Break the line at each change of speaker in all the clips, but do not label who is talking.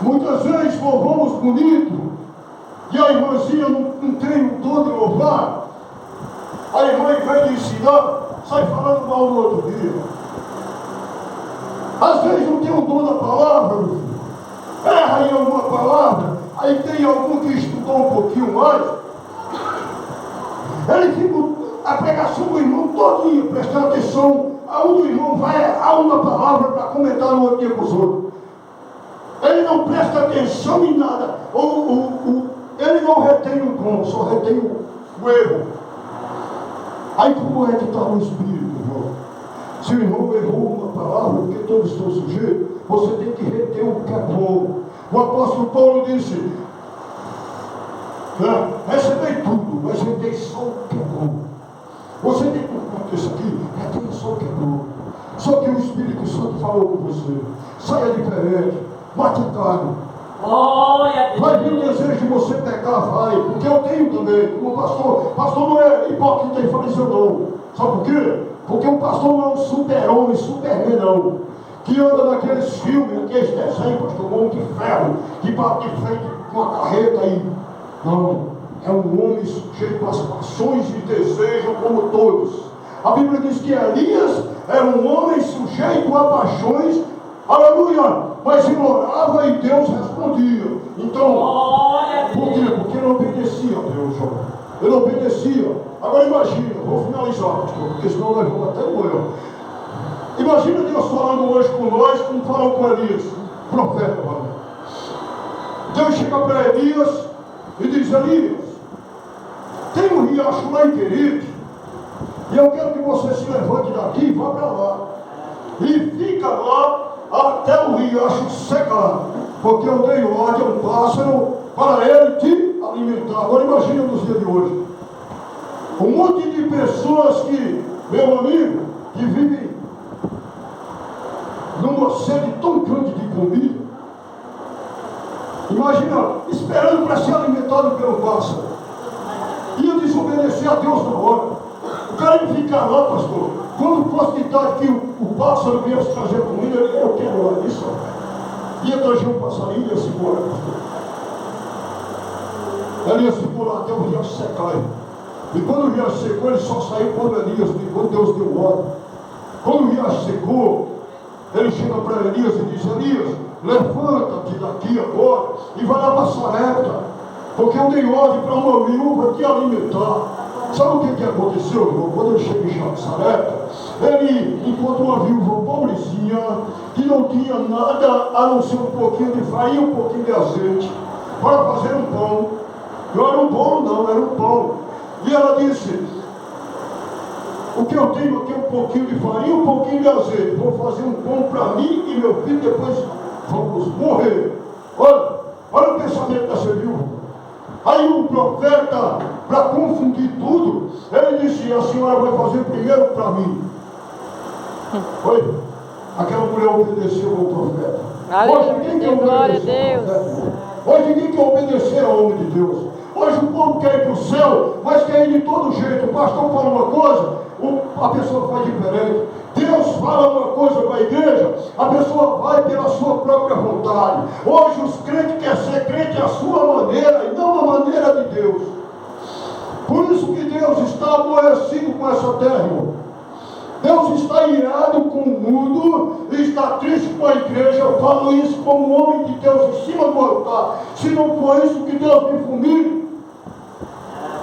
Muitas vezes louvamos bonito, e a irmãzinha não tem o dom de louvar. A irmã, em vez de ensinar, sai falando mal no outro dia. Às vezes não tem o dom da palavra, meu filho. Erra em alguma palavra, aí tem algum que estudou um pouquinho mais. Ele fica a pregação do irmão todinha, prestando atenção aonde o irmão vai errar uma palavra para comentar no outro dia com os outros. Ele não presta atenção em nada. Ele não retém o dom, só retém o erro. Aí como é que está o Espírito, irmão? Se o irmão errou uma palavra, porque todos estão sujeitos, você tem que reter o que é bom. O apóstolo Paulo disse, recebei tudo, mas retei só o que é bom. Você tem que contar isso aqui, retém só o que é bom. Só que o Espírito Santo falou com você. Saia diferente, mate a carne. Vai vir o desejo de você pecar, vai, porque eu tenho também, como pastor. Pastor não é hipócrita e fariseu não. Sabe por quê? Porque o pastor não é um super-homem, superman não, que anda naqueles filmes, naqueles desenhos, pastor, um homem de ferro, que bate de frente com a carreta aí. Não, é um homem sujeito às paixões e desejos como todos. A Bíblia diz que Elias era um homem sujeito a paixões, aleluia, mas ele orava e Deus respondia. Então, por quê? Porque ele obedecia a Deus, ele obedecia. Agora imagina, vou finalizar, pastor, porque senão nós vamos até amanhã. Imagina Deus falando hoje com nós, como falou com Elias, profeta, mano. Deus chega para Elias e diz, Elias, tem um riacho lá em Querite, e eu quero que você se levante daqui e vá para lá. E fica lá até o riacho secar, porque eu dei ordem a um pássaro para ele te alimentar. Agora imagina nos dias de hoje. Um monte de pessoas que, meu amigo, que vivem numa sede tão grande de comida. Imagina, esperando para ser alimentado pelo pássaro. Ia desobedecer a Deus na hora. O cara ia ficar lá, pastor. Quando fosse de tarde que o pássaro viesse trazer comida, eu quero lá isso. Ia trazer um passarinho e ia se embora, pastor. Ele ia se embora até o riacho secar. E quando o riacho secou, ele só saiu quando Deus deu ordem. Quando o riacho secou, ele chega para Elias e diz, Elias, levanta-te daqui agora e vai lá para Sarepta, porque eu dei ordem para uma viúva te alimentar. Sabe o que aconteceu, irmão? Quando ele chega em Sarepta, ele encontra uma viúva pobrezinha, que não tinha nada a não ser um pouquinho de farinha, um pouquinho de azeite, para fazer um pão. Não era um bolo não, era um pão. E ela disse, o que eu tenho aqui é um pouquinho de farinha, um pouquinho de azeite. Vou fazer um pão para mim e meu filho, depois vamos morrer. Olha o pensamento dessa viúva. Aí o profeta, para confundir tudo, ele disse, a senhora vai fazer primeiro para mim. Foi? Aquela mulher obedeceu ao profeta. Hoje ninguém quer obedecer ao profeta. Hoje ninguém quer obedecer ao homem de Deus. Hoje o povo quer ir para o céu, mas quer ir de todo jeito. O pastor fala uma coisa, a pessoa faz diferente. Deus fala uma coisa para a igreja, a pessoa vai pela sua própria vontade. Hoje os crentes querem ser crente à sua maneira e não à maneira de Deus. Por isso que Deus está aborrecido com essa terra, irmão. Deus está irado com o mundo e está triste com a igreja. Eu falo isso como homem de Deus em cima do altar. Se não for isso que Deus me fulmine.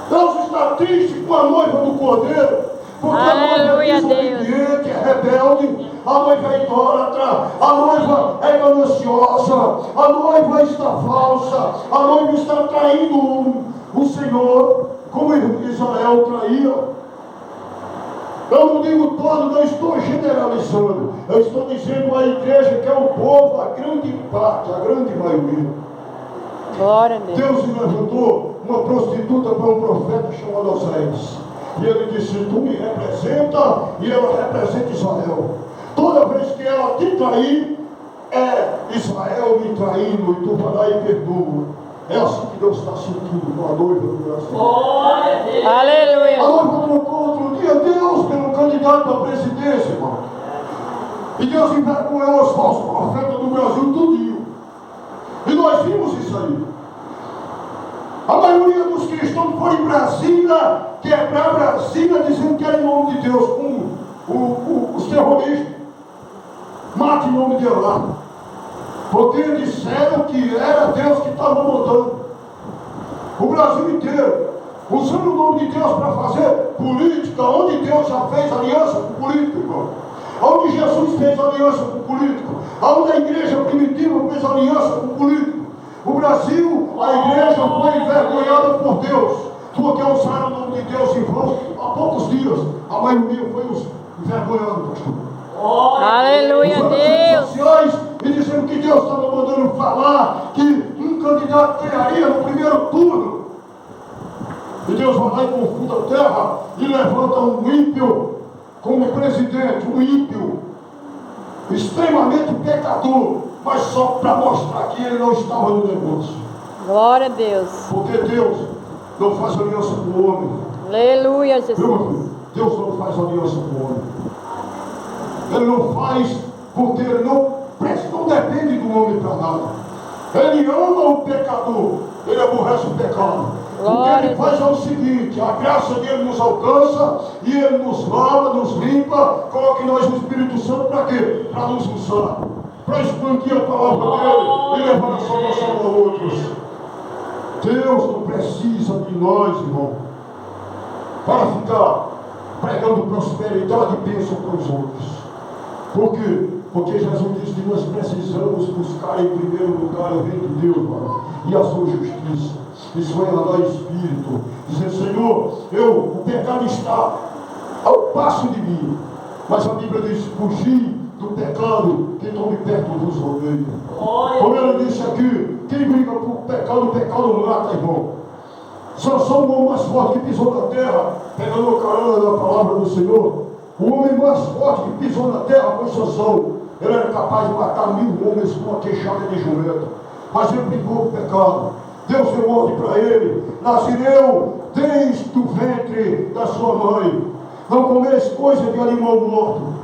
Deus está triste com a noiva do Cordeiro, porque
aleluia,
a noiva é desobediente, é rebelde, a noiva é idólatra, a noiva é gananciosa, a noiva está falsa, a noiva está traindo o Senhor, como Israel traía. Eu não digo todo, não estou generalizando, eu estou dizendo a igreja que é o povo, a grande parte, a grande maioria.
Glória a Deus.
Deus levantou uma prostituta para um profeta chamado Osés. E ele disse, tu me representa e ela representa Israel. Toda vez que ela te trair, é Israel me traindo e tu vai lá e perdoa. É assim que Deus está sentindo com a noiva do coração.
Aleluia.
A noiva trocou outro dia Deus pelo candidato à presidência, irmão. E Deus envergonhou os falsos profetas do Brasil tudinho. E isso aí. A maioria dos cristãos foram em Brasília, quebrar Brasília, dizendo que era em nome de Deus, como os terroristas. Mate em nome de Allah. Porque disseram que era Deus que estava mandando. O Brasil inteiro, usando o nome de Deus para fazer política, onde Deus já fez aliança com o político, onde Jesus fez aliança com o político, onde a igreja primitiva fez aliança com o político. O Brasil, a igreja foi envergonhada por Deus, porque usaram o nome de Deus em vão há poucos dias. A maioria foi os envergonhando, pastor.
Aleluia, Deus.
Sociais, e dizendo que Deus estava mandando falar que um candidato ganharia no primeiro turno. E Deus vai lá e confuta a terra e levanta um ímpio como presidente, um ímpio extremamente pecador, mas só para mostrar que ele não estava no negócio.
Glória a Deus.
Porque Deus não faz aliança com o homem.
Aleluia, Jesus.
Meu filho, Deus não faz aliança com o homem. Ele não faz porque ele não depende do homem para nada. Ele ama o pecador, ele aborrece o pecado. O que ele faz é o seguinte: a graça dele nos alcança e ele nos lava, nos limpa, coloca em nós o Espírito Santo para quê? Para nos usar, para expandir a palavra dele e levar a salvação a outros. Deus não precisa de nós, irmão, para ficar pregando prosperidade e bênção para os outros. Por quê? Porque Jesus disse que nós precisamos buscar em primeiro lugar o reino de Deus, mano, e a sua justiça. Isso é andar em espírito, dizer: Senhor, o pecado está ao passo de mim, mas a Bíblia diz: fugir do pecado, quem tome perto vos rodeia. Como ele disse aqui, quem briga por o pecado mata, irmão. Sansão, o homem mais forte que pisou na terra, pegando o carona da palavra do Senhor, o homem mais forte que pisou na terra foi Sansão. Ele era capaz de matar 1000 homens com uma queixada de jumento, mas ele brigou com o pecado. Deus deu ordem para ele: Nazireu, desde o ventre da sua mãe, não comeis coisa de animal morto.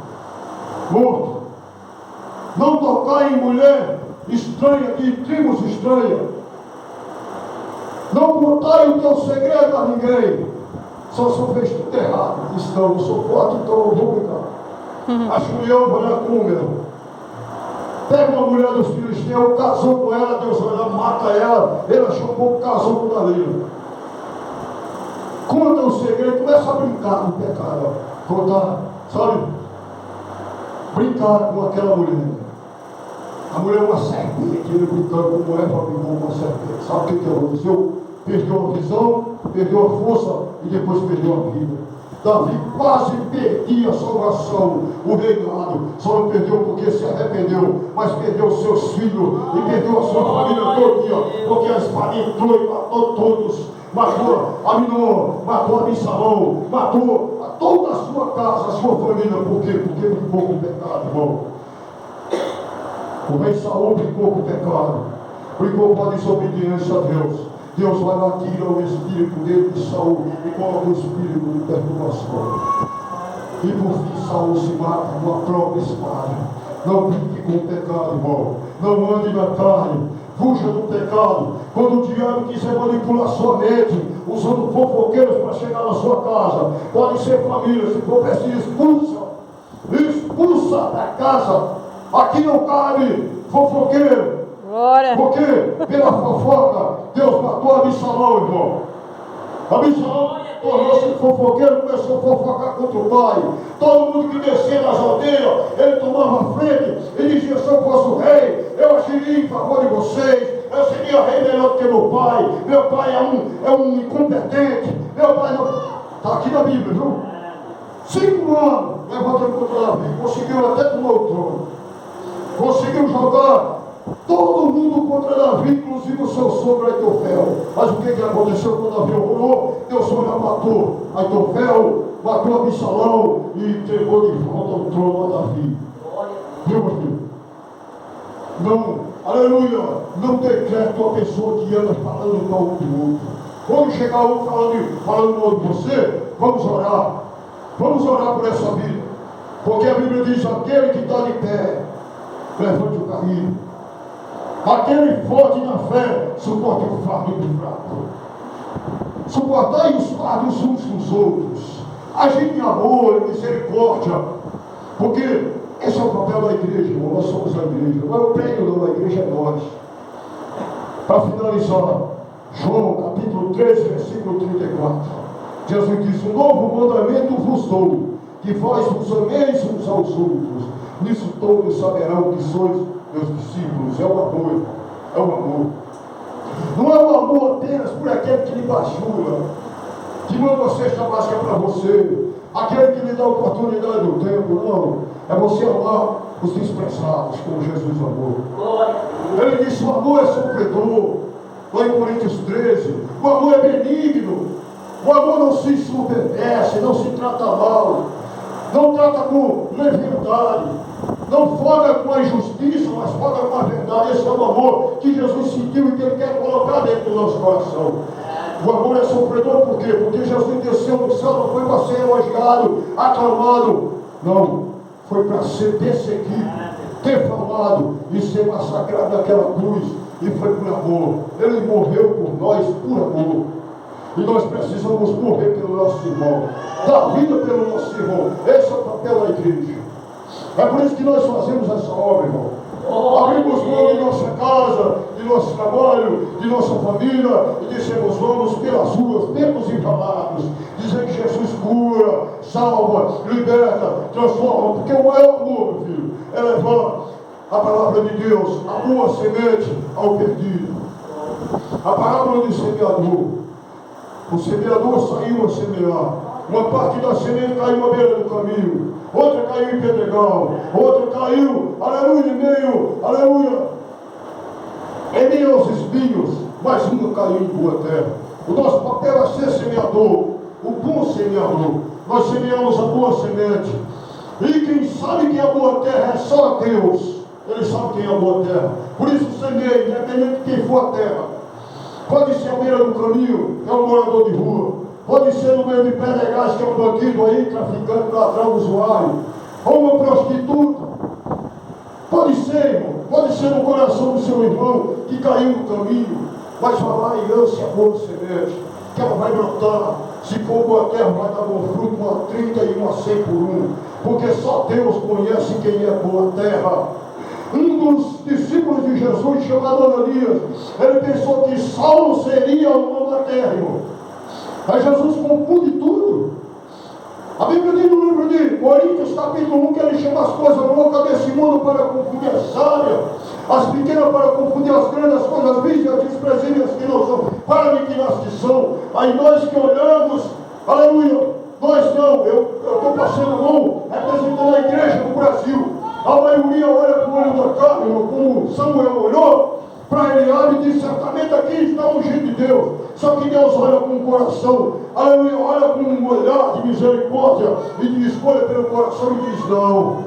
Não tocai em mulher estranha, de tribos estranhas. Não contai o teu segredo a ninguém. Sansão fez tudo errado. Disse: não, eu sou forte, então eu vou brigar. Acho que eu vou lá com o meu. Pega uma mulher dos filisteus, casou com ela, Deus vai lá, mata ela. Ele achou um pouco, casou com Dalila. Conta o segredo, começa a brincar com o pecado. Contar, sabe? Brincar com aquela mulher. A mulher é uma serpente, ele brincando como Eva brigou com uma serpente. Sabe o que aconteceu? Perdeu a visão, perdeu a força e depois perdeu a vida. Davi quase perdia a salvação, o reinado. Só não perdeu porque se arrependeu, mas perdeu os seus filhos e perdeu a sua família toda, porque a espada entrou e matou todos. Matou Aminon, matou Absalão, matou a toda a sua casa, a sua família. Por quê? Porque brigou com o pecado, irmão. O rei Saul brigou com o pecado, brigou com a desobediência a Deus. Deus vai lá, tira o espírito dele de Saul e coloca o espírito de perturbação. E por fim Saul se mata com a própria espada. Não brinque com o pecado, irmão. Não ande na carne. Fuja do pecado. Quando o diabo quiser manipular sua mente, usando fofoqueiros para chegar na sua casa, pode ser família, se for preciso, expulsa da casa. Aqui não cabe fofoqueiro.
Glória.
Porque pela fofoca Deus matou Absalão, irmão. Absalão tornou-se fofoqueiro, começou a fofocar contra o pai. Todo mundo que descia nas aldeias, ele tomava a frente e dizia: se eu fosse o rei, eu agiria em favor de vocês, eu seria rei melhor do que meu pai é um incompetente, meu pai não... Está aqui na Bíblia, viu? 5 anos levantando contra Davi, conseguiu até tomar o trono, conseguiu jogar todo mundo contra Davi, inclusive o seu sogro Aitofel. Mas o que aconteceu quando Davi orou? Deus já matou Aitofel, matou Absalão e entregou de volta o trono a Davi. Viu, meu filho? Não, aleluia, não decrete uma pessoa que anda falando mal um do outro. Quando chegar um falando mal de você, vamos orar. Vamos orar por essa vida. Porque a Bíblia diz: aquele que está de pé, levante o caminho. Aquele forte na fé suporta o fardo do fraco. Suportai os fardos uns com os outros. Agir em amor, em misericórdia. Porque esse é o papel da igreja, irmão. Nós somos a igreja. Não é o prêmio da igreja, é nós. Para finalizar, João capítulo 13, versículo 34. Jesus diz: um novo mandamento vos dou, que vós vos ameis uns aos outros. Nisso todos saberão que sois meus discípulos. É o amor. É o amor. Não é o amor apenas por aquele que lhe bajula, que manda a cesta básica para você, aquele que lhe dá a oportunidade do tempo. Não. É você amar os desprezados, como Jesus amou. Ele disse: o amor é sofredor. Lá em Coríntios 13, o amor é benigno. O amor não se submete, não se trata mal, não trata com leviandade, não foga com a injustiça, mas foga com a verdade. Esse é o amor que Jesus sentiu e que Ele quer colocar dentro do nosso coração. O amor é sofredor por quê? Porque Jesus desceu do céu, não foi para ser elogiado, aclamado, não, foi para ser perseguido, defamado e ser massacrado naquela cruz. E foi por amor. Ele morreu por nós por amor. E nós precisamos morrer pelo nosso irmão, dar vida pelo nosso irmão. Esse é o papel da igreja. É por isso que nós fazemos essa obra, irmão. Abrimos mão de nossa casa, de nosso trabalho, de nossa família, e dissemos: vamos pelas ruas, becos e falados, dizer que Jesus cura, salva, liberta, transforma. Porque o maior amor, meu filho, é levar a palavra de Deus, a boa semente ao perdido. A parábola do semeador. O semeador saiu a semear. Uma parte da semente caiu à beira do caminho, outra caiu em pedregal, outra caiu, aleluia, em meio, aleluia, em meio aos espinhos, mas uma caiu em boa terra. O nosso papel é ser semeador, o bom semeador. Nós semeamos a boa semente. E quem sabe que a boa terra é só Deus. Ele sabe quem é a boa terra. Por isso semeia, independente de quem for a terra. Pode ser à beira do caminho, que é um morador de rua. Pode ser no meio de pedregais, que é um bandido aí, traficante, ladrão, usuário. Ou uma prostituta. Pode ser, irmão. Pode ser no coração do seu irmão que caiu no caminho. Mas vai lá e lance a boa semente, que ela vai brotar. Se for boa terra, vai dar bom fruto, uma 30 e uma 100 por um. Porque só Deus conhece quem é boa terra. Um dos discípulos de Jesus, chamado Ananias, ele pensou que Saulo seria uma terra, irmão. Aí Jesus confunde tudo. A Bíblia diz no livro de Coríntios, capítulo 1, que ele chama as coisas loucas desse mundo para confundir as sábias, as pequenas para confundir as grandes, as coisas vistas e as desprezíveis que não são, para aniquilar as que são. Aí nós que olhamos, aleluia, nós não, eu estou passando mão, representando a igreja do Brasil. A maioria olha com o olho da carne, como Samuel olhou para Eliabe e disse: certamente aqui está o ungido de Deus. Só que Deus olha com o coração, aleluia, olha com um olhar de misericórdia e de escolha pelo coração e diz: não.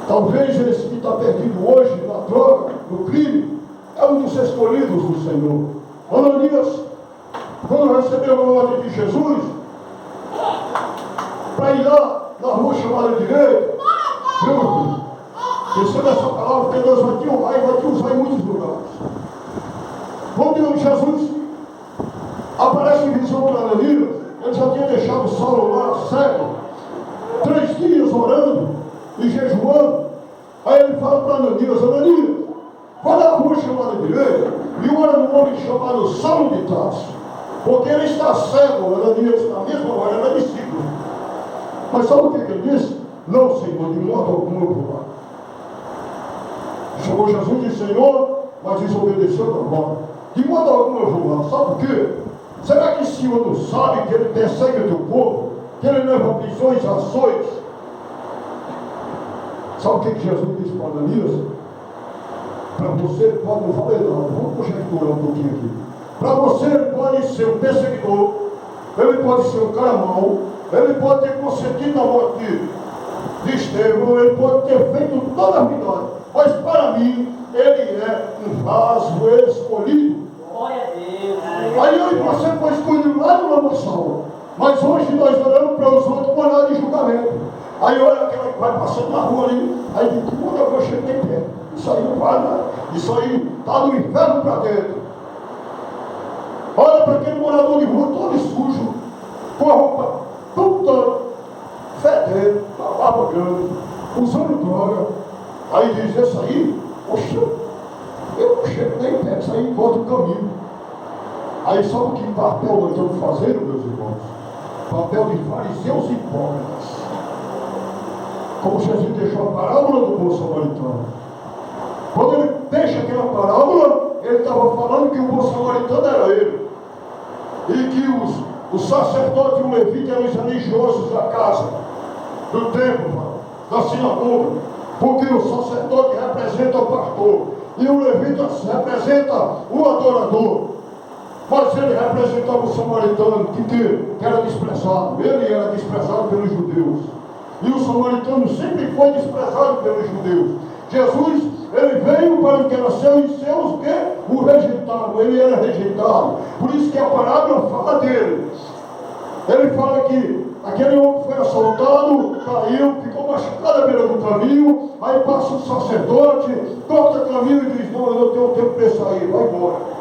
Talvez esse que está perdido hoje na droga, no crime, é um dos escolhidos do Senhor. Ananias, quando recebeu a ordem de Jesus para ir lá na rua chamada direita, receba essa palavra, porque Deus vai te honrar e vai te usar em muitos lugares. Quando Jesus aparece em visão para Ananias, ele já tinha deixado Saulo lá cego, 3 dias orando e jejuando. Aí ele fala para Ananias: Ananias, vai na rua chamada direita e ora no homem chamado Saulo de Tarso, porque ele está cego. Ananias, na mesma hora, era discípulo. Mas sabe o que ele disse? Não, Senhor, de modo algum eu vou lá. Chamou Jesus de Senhor, mas desobedeceu na hora. De modo algum eu vou lá. Sabe por quê? Será que o Senhor não sabe que ele persegue o teu povo? Que ele leva prisões, ações? Sabe o que Jesus disse para Ananias? Para você ele pode, não falei nada, vamos conjecturar um pouquinho aqui. Para você ele pode ser um perseguidor, ele pode ser um cara mau, ele pode ter consentido a morte de Estevão, ele pode ter feito toda a vida, mas para mim ele é um vaso escolhido.
Glória a Deus.
Aí eu e você foi escolhido lá no lamaçal, mas hoje nós olhamos para os outros com olhar de julgamento. Aí olha aquela que vai passando na rua ali, aí diz: que mundo eu vou chegar em pé. Isso aí não vale nada. Isso aí está do inferno para dentro. Olha para aquele morador de rua todo sujo, com a roupa toda fedendo, uma barba grande, usando droga. Aí diz, esse aí, poxa, eu não chego nem perto, isso aí encontra o caminho. Aí sabe que papel nós estamos fazendo, meus irmãos? Papel de fariseus e hipócritas. Como Jesus deixou a parábola do bom samaritano. Quando ele deixa aquela parábola, ele estava falando que o bom samaritano era ele. E que o sacerdote e o levita eram os religiosos da casa, do templo, da sinagoga. Porque o sacerdote representa o pastor e o levita representa o adorador. Mas ele representava o samaritano que era desprezado. Ele era desprezado pelos judeus. E o samaritano sempre foi desprezado pelos judeus. Jesus, ele veio para o que era seu e seus que o rejeitaram. Ele era rejeitado. Por isso que a parábola fala dele. Ele fala que aquele homem foi assaltado, caiu, ficou machucado à beira do caminho. Aí passa o sacerdote, corta o caminho e diz, não, eu não tenho tempo para sair, vai embora.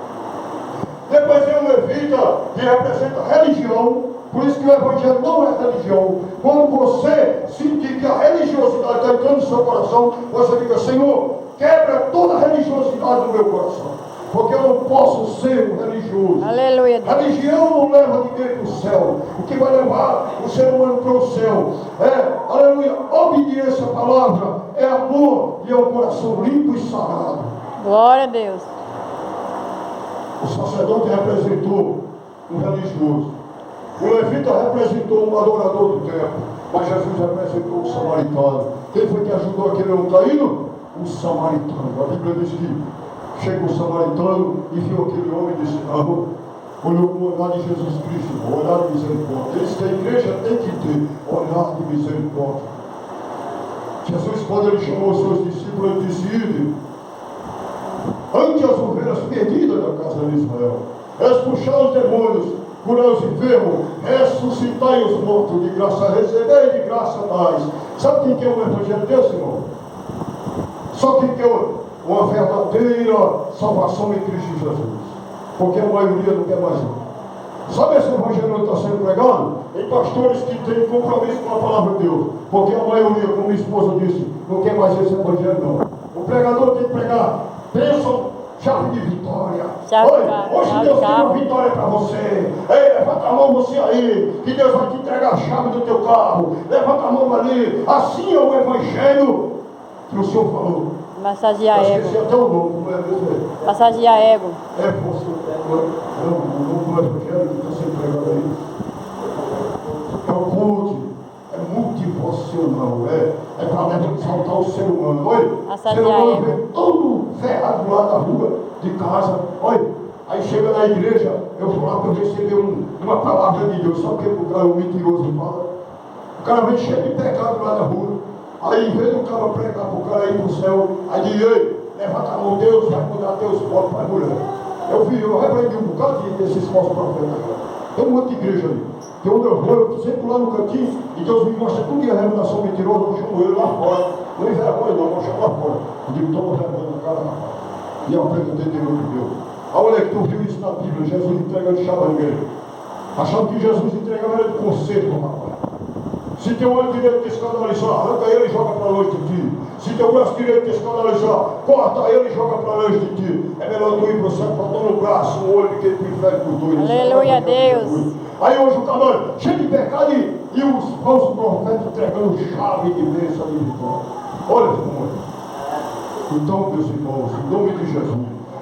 Depois vem o levita, que representa a religião. Por isso que o evangelho não é religião. Quando você sentir que a religiosidade está entrando no seu coração, você diga, Senhor, quebra toda a religiosidade do meu coração. Porque eu não posso ser um religioso.
Aleluia.
Religião não leva ninguém para o céu. O que vai levar o ser humano para o céu é, aleluia, obediência à palavra, é amor e é um coração limpo e sagrado.
Glória a Deus.
O sacerdote representou um religioso. O levita representou um adorador do templo. Mas Jesus representou um samaritano. Quem foi que ajudou aquele homem caído? O samaritano. A Bíblia diz que chegou o samaritano e viu aquele homem e disse, não, olhou com o olhar de Jesus Cristo, o olhar de misericórdia. Diz que a igreja tem que ter olhar de misericórdia. Jesus, quando ele chamou os seus discípulos, ele disse, ide, ante as ovelhas perdidas da casa de Israel, expulsar os demônios, curar os enfermos, ressuscitai os mortos, de graça receber e de graça dais. Sabe quem que é o evangelho desse, irmão? Só quem que é uma verdadeira salvação em Cristo Jesus. Porque a maioria não quer mais não. Sabe esse evangelho não está sendo pregado? Em pastores que têm compromisso com a palavra de Deus. Porque a maioria, como minha esposa disse, não quer mais esse evangelho não. O pregador tem que pregar bênção, chave de vitória. Hoje Deus tem uma vitória para você. Ei, levanta a mão você aí, que Deus vai te entregar a chave do teu carro. Levanta a mão ali. Assim é o evangelho que o Senhor falou.
Massagear ego.
Esqueci até o nome, como é mesmo?
Massagear ego.
É você, o nome do evangelho que está sendo pregado aí. É o culto, é motivacional, é para exaltar o ser humano. Olha, o ser humano vem todo ferrado lá da rua, de casa. Olha, aí chega na igreja, eu vou lá para receber uma palavra de Deus. Sabe o que o cara, o mentiroso fala? O cara vem cheio de pecado lá na rua. Aí, em vez do cara pregar para o cara ir para o céu, aí diz, ei, levanta a mão, Deus vai mudar teus corpos para a mulher. Eu repreendi um bocado desses falsos profetas. Tem um monte de igreja ali. Tem onde eu vou, eu sempre lá no cantinho, e Deus me mostra tudo que é revelação mentirosa, eu chamo ele lá fora. Não envergonha não, eu chamo lá fora. Eu digo, toma vergonha na cara, rapaz. E eu apresentei Deus de Deus. Aonde é que tu viu isso na Bíblia? Jesus entregando chave à igreja. Achando que Jesus entregava era de conserto, rapaz. Se teu olho direito te escandalizar, arranca ele e joga para longe de ti. Se teu braço direito te escandalizar, corta ele e joga para longe de ti. É melhor tu ir para o céu faltando um braço, um olho, do que ir para o inferno por dois.
Aleluia a Deus.
Aí hoje o camarada cheio de pecado e os falsos profetas entregando chave de bênção de vitória. Olha como é. Então, meus irmãos, em nome de Jesus,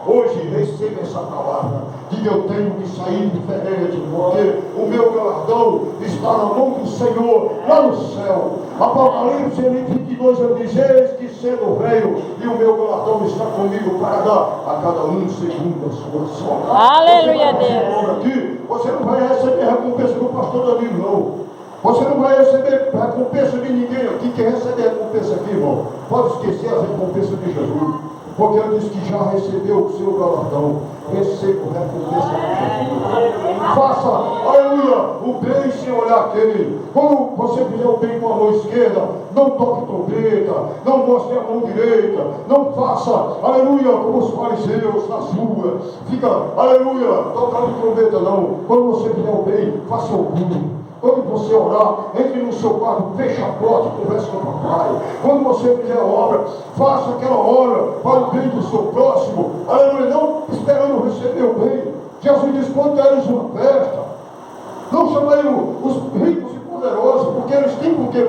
hoje receba essa palavra. Diga, eu tenho que sair diferente, porque o meu galardão está na mão do Senhor, lá no céu. Apocalipse 22 ele diz, eis que cedo veio, e o meu galardão está comigo para dar a cada um segundo a sua ação.
Aleluia, Deus.
Aqui, você não vai receber recompensa do pastor Danilo, não. Você não vai receber recompensa de ninguém aqui. Quem recebe recompensa aqui, irmão, pode esquecer as recompensas de Jesus. Porque ele disse que já recebeu o seu galardão. Receba o recompensa de Jesus. Faça, aleluia, o bem sem olhar quem. Quando você fizer o bem com a mão esquerda, não toque trombeta, não mostre a mão direita, não faça, aleluia, como os fariseus nas ruas. Fica, aleluia, tocando trombeta não. Quando você fizer o bem, faça o oculto. Quando você orar, entre no seu quarto, feche a porta e converse com o papai. Quando você fizer a obra, faça aquela obra para o bem do seu próximo. Aleluia, não esperando receber o bem. Jesus diz, quando deres uma festa, não chamai os ricos e poderosos, porque eles têm por que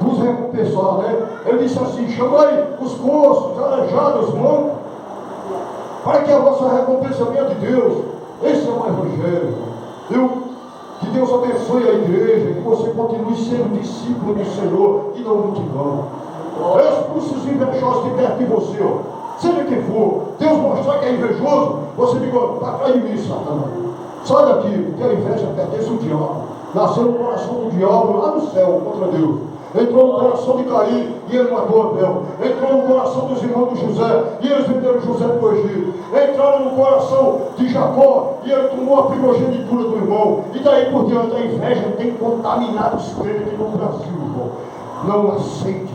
vos recompensar, né? Ele disse assim, chamai os coxos, aleijados, mancos, para que a vossa recompensa venha de Deus. Esse é o evangelho, viu? Que Deus abençoe a igreja, que você continue sendo discípulo do Senhor e não multidão. Expulse os invejosos de perto de você, ó. Seja quem for, Deus mostrar que é invejoso, você diga, para trás de mim, Satanás. Sai daqui, porque a inveja pertence ao diabo. Nasceu no coração do diabo lá no céu contra Deus. Entrou no coração de Caim e ele matou Abel. Entrou no coração dos irmãos de José e eles venderam José para o Egito. Entraram no coração de Jacó e ele tomou a primogenitura do irmão. E daí por diante a inveja tem contaminado os crentes no Brasil, irmão. Não aceite.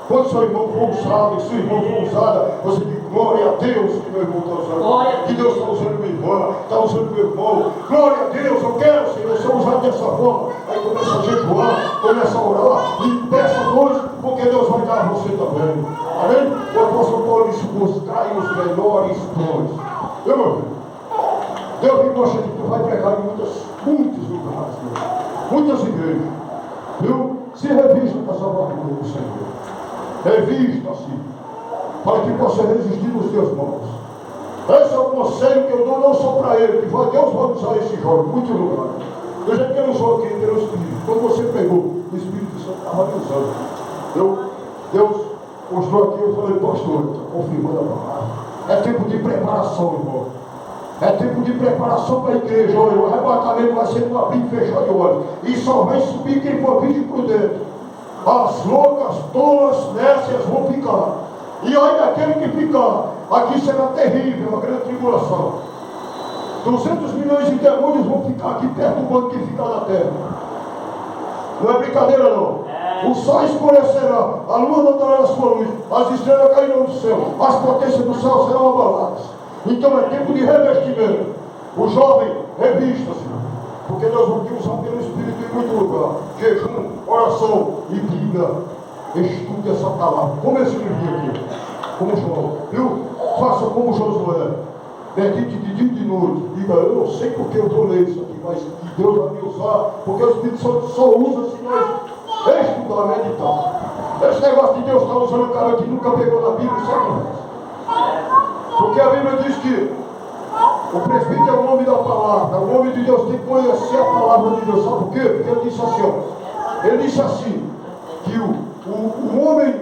Quando seu irmão for usado e seu irmão for usada, você diz glória a Deus que meu irmão está usando. Que Deus está usando minha irmã, está usando meu irmão. Glória a Deus, eu quero, Senhor, ser usado dessa forma. Aí começa a jejuar, começa a orar e peça a Deus, porque Deus vai dar a você também. Amém? O apóstolo Paulo disse, buscai os melhores dons. Meu irmão, Deus me gosta de que vai pregar em muitos lugares, muitas igrejas. Viu? Se revista com essa palavra do Senhor. Revista-se, para que possa resistir nos teus mãos. Esse é o conselho que eu dou não só para ele, que Deus vai usar esse jovem em muitos lugares. Eu já quero usar aqui pelo Espírito. Quando você pegou, o Espírito Santo estava me usando. Deus mostrou aqui, eu falei, pastor, está confirmando a palavra. É tempo de preparação, irmão. É tempo de preparação para a igreja. Olha, o arrebatamento vai ser no abrir e fechar de olhos. E só vai subir quem for vídeo por dentro. As loucas, tolas, nécias vão ficar. E olha aquele que ficar, aqui será terrível, uma grande tribulação. 200 milhões de demônios vão ficar aqui perto do banco que fica na terra. Não é brincadeira não. O sol escurecerá, a lua não dará a sua luz, as estrelas cairão do céu, as potências do céu serão abaladas. Então é tempo de revestimento. O jovem, revista-se. Porque nós vamos usar pelo Espírito em muito lugar. Jejum, oração e Bíblia. Estude essa palavra. Como esse livro aqui. Como João. Viu? Faça como Josué. Medite de dia e de noite. Diga, eu não sei porque eu vou ler isso aqui, mas que Deus vai me usar. Porque o Espírito Santo só usa se nós estudar, meditar. Esse negócio de Deus está usando o cara que nunca pegou na Bíblia, sabe? Porque a Bíblia diz que o presbítero é o nome da palavra. O nome de Deus tem que conhecer a palavra de Deus. Sabe por quê? Porque ele disse assim, ó. Ele disse assim, que o homem,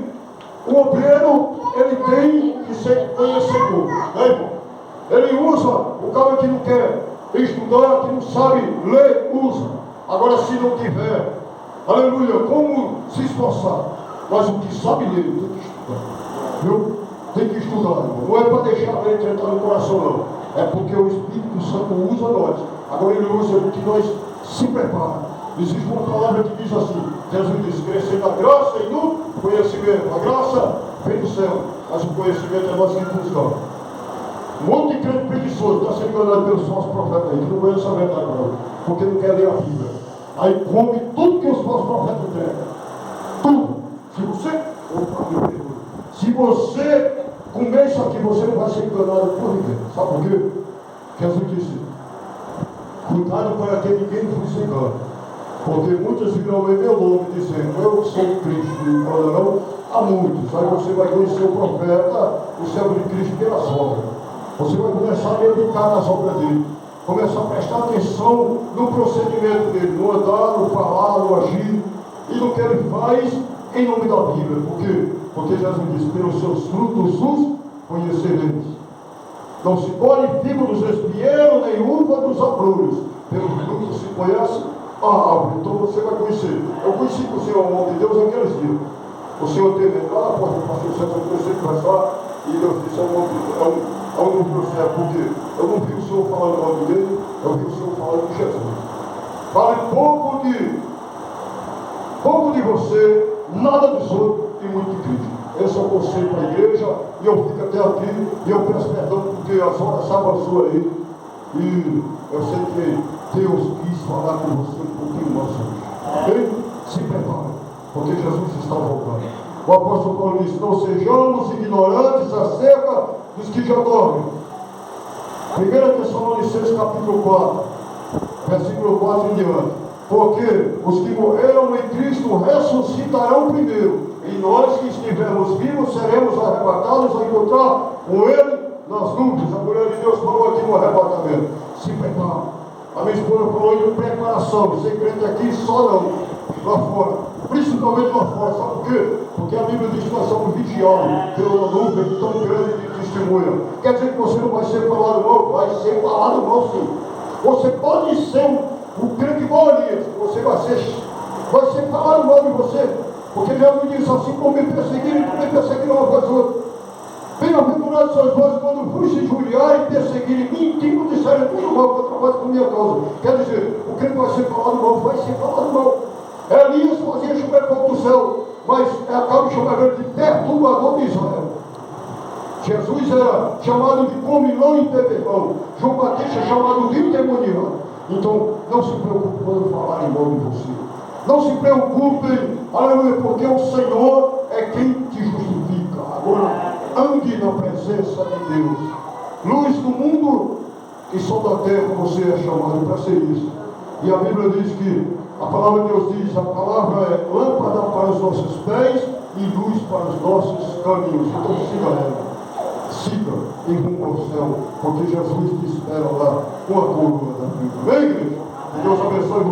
o obreiro, ele tem que ser conhecedor. Né, irmão? Ele usa, o cara que não quer estudar, que não sabe ler, usa. Agora se não tiver, aleluia, como se esforçar? Mas o que sabe ler, tem que estudar. Viu? Tem que estudar, irmão. Não é para deixar a letra entrar no coração, não. É porque o Espírito Santo usa nós. Agora ele usa que nós se preparamos. Existe uma palavra que diz assim, Jesus diz, crescer na graça e no conhecimento. A graça vem do céu, mas o conhecimento é nós que buscamos. Um monte de crente preguiçoso está sendo enganado pelos falsos profetas aí, que não conhece a verdade não, porque não quer ler a Bíblia. Aí come tudo que os falsos profetas entregam. Tudo. Se você comer isso aqui, você não vai ser enganado por ninguém. Sabe por quê? Jesus disse, cuidado para que ninguém vos engane. Porque muitos virão em meu nome dizendo, eu sou Cristo, e não há muitos. Aí você vai conhecer o profeta, o servo de Cristo pelas obras. Você vai começar a meditar nas obras dele. Começar a prestar atenção no procedimento dele, no andar, no falar, no agir, e no que ele faz em nome da Bíblia. Por quê? Porque Jesus disse, pelos seus frutos os conhecereis. Não se colhe figo dos espinheiros, nem uva dos abrolhos. Pelos frutos se conhece a árvore. Então você vai conhecer. Eu conheci com o Senhor, o homem de Deus, naqueles dias. O Senhor teve lá na porta do pastor César, eu comecei a conversar. E Deus disse, é um novo profeta, porque eu não vi o Senhor falando mal dele, eu vi o Senhor falando de Jesus. Fale pouco de você, nada dos outros e muito de Cristo. Esse é o conselho para a igreja, e eu fico até aqui, e eu peço perdão porque as horas estavam suas aí, e eu sei que Deus quis falar com você um pouquinho mais hoje. Ok? Se prepare, porque Jesus está voltando. O apóstolo Paulo disse, não sejamos ignorantes acerca dos que já dormem. 1 Tessalonicenses capítulo 4, versículo 4 em diante. Porque os que morreram em Cristo ressuscitarão primeiro, e nós que estivermos vivos seremos arrebatados a encontrar com Ele nas nuvens. A mulher de Deus falou aqui no arrebatamento. Se prepara. A minha esposa falou de preparação. Você crente aqui só não, lá fora. Principalmente lá fora. Sabe por quê? Porque a Bíblia diz que nós somos vigiados pela nuvem tão grande de testemunha. Quer dizer que você não vai ser falado mal? Vai ser falado mal sim. Você pode ser o crente Golias, você vai ser falado mal de você, porque Jesus disse assim, como me perseguiram a vós outros. Bem-aventurados sois vós quando vos injuriarem e perseguirem mim, que não disserem tudo mal contra vós por minha causa. Quer dizer, o crente vai ser falado mal, vai ser falado mal. Elias fazia chover fogo do céu, mas acaba chamando ele de perturbador de Israel. Jesus era chamado de comilão e beberrão. João Batista é chamado de endemoniado. Então, não se preocupe quando falarem mal de você. Não se preocupe, aleluia, porque o Senhor é quem te justifica. Agora, ande na presença de Deus. Luz do mundo e sol da terra, você é chamado para ser isso. E a Bíblia diz que, a palavra de Deus diz, a palavra é lâmpada para os nossos pés e luz para os nossos caminhos. Então, siga ela. Siga em rumo ao céu, porque Jesus te espera lá com a coroa da vida. Amém, igreja? Que Deus abençoe você.